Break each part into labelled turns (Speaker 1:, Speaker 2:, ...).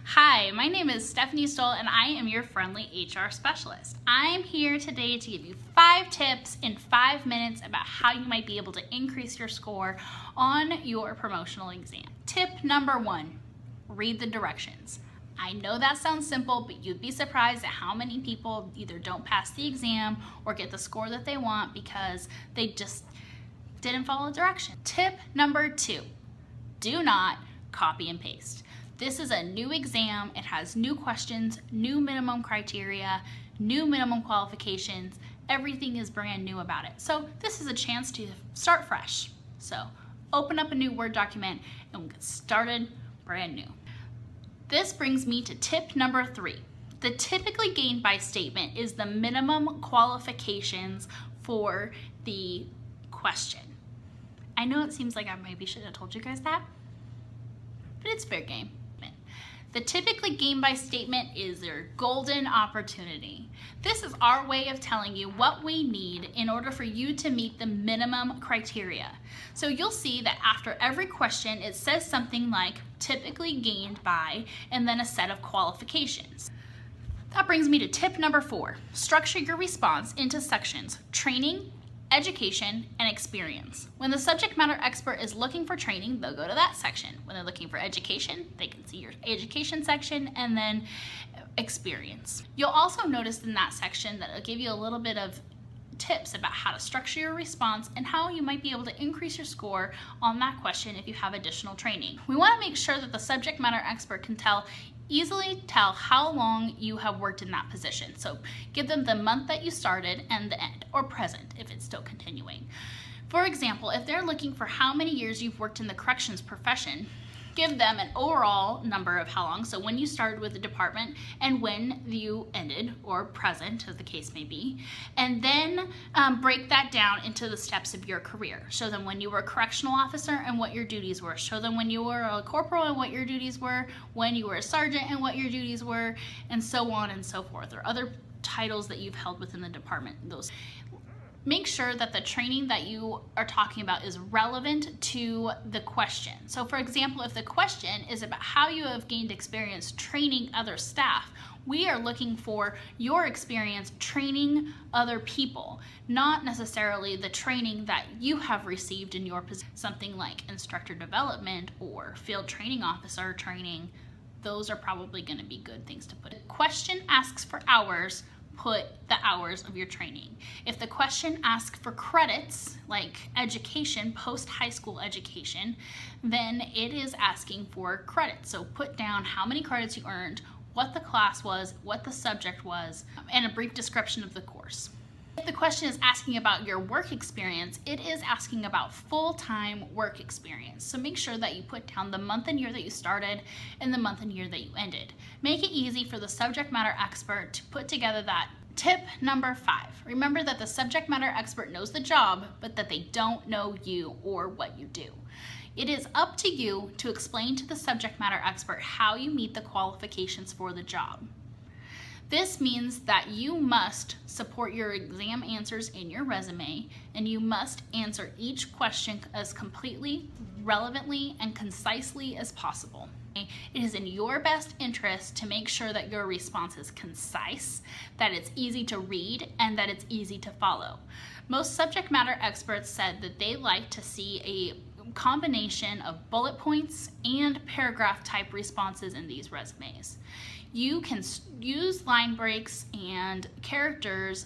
Speaker 1: Hi, my name is Stephanie Stoll and I am your friendly HR specialist. I'm here today to give you 5 tips in 5 minutes about how you might be able to increase your score on your promotional exam. Tip number 1, read the directions. I know that sounds simple, but you'd be surprised at how many people either don't pass the exam or get the score that they want because they just didn't follow directions. Tip number 2, do not copy and paste. This is a new exam. It has new questions, new minimum criteria, new minimum qualifications. Everything is brand new about it. So this is a chance to start fresh. So open up a new Word document and we'll get started brand new. This brings me to tip number 3. The typically gained by statement is the minimum qualifications for the question. I know it seems like I maybe should have told you guys that, but it's fair game. The typically gained by statement is their golden opportunity. This is our way of telling you what we need in order for you to meet the minimum criteria. So you'll see that after every question, it says something like typically gained by, and then a set of qualifications. That brings me to tip number 4. Structure your response into sections: training, education, and experience. When the subject matter expert is looking for training, they'll go to that section. When they're looking for education, they can see your education section and then experience. You'll also notice in that section that it'll give you a little bit of tips about how to structure your response and how you might be able to increase your score on that question if you have additional training. We want to make sure that the subject matter expert can easily tell how long you have worked in that position. So give them the month that you started and the end, or present if it's still continuing. For example, if they're looking for how many years you've worked in the corrections profession, give them an overall number of how long, so when you started with the department and when you ended, or present as the case may be, and then break that down into the steps of your career. Show them when you were a correctional officer and what your duties were. Show them when you were a corporal and what your duties were, when you were a sergeant and what your duties were, and so on and so forth, or other titles that you've held within the department. Make sure that the training that you are talking about is relevant to the question. So for example, if the question is about how you have gained experience training other staff, we are looking for your experience training other people, not necessarily the training that you have received in your position. Something like instructor development or field training officer training, those are probably going to be good things to put. If the question asks for hours, put the hours of your training. If the question asks for credits, like education, post-high school education, then it is asking for credits. So put down how many credits you earned, what the class was, what the subject was, and a brief description of the course. If the question is asking about your work experience, it is asking about full-time work experience. So make sure that you put down the month and year that you started and the month and year that you ended. Make it easy for the subject matter expert to put together that. Tip number 5, remember that the subject matter expert knows the job, but that they don't know you or what you do. It is up to you to explain to the subject matter expert how you meet the qualifications for the job. This means that you must support your exam answers in your resume, and you must answer each question as completely, relevantly, and concisely as possible. It is in your best interest to make sure that your response is concise, that it's easy to read, and that it's easy to follow. Most subject matter experts said that they like to see a combination of bullet points and paragraph type responses in these resumes. You can use line breaks and characters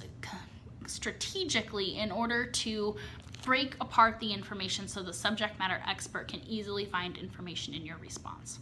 Speaker 1: strategically in order to break apart the information so the subject matter expert can easily find information in your response.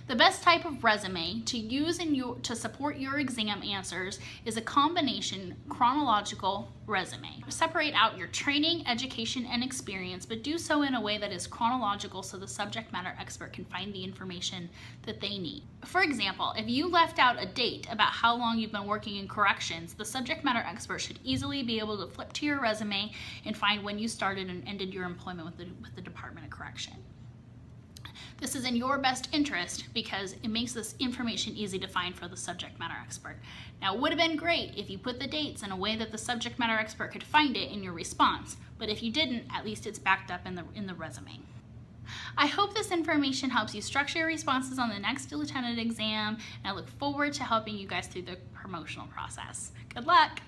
Speaker 1: The best type of resume to use to support your exam answers is a combination chronological resume. Separate out your training, education, and experience, but do so in a way that is chronological so the subject matter expert can find the information that they need. For example, if you left out a date about how long you've been working in corrections, the subject matter expert should easily be able to flip to your resume and find when you started and ended your employment with the Department of Correction. This is in your best interest because it makes this information easy to find for the subject matter expert. Now, it would have been great if you put the dates in a way that the subject matter expert could find it in your response, but if you didn't, at least it's backed up in the resume. I hope this information helps you structure your responses on the next lieutenant exam, and I look forward to helping you guys through the promotional process. Good luck!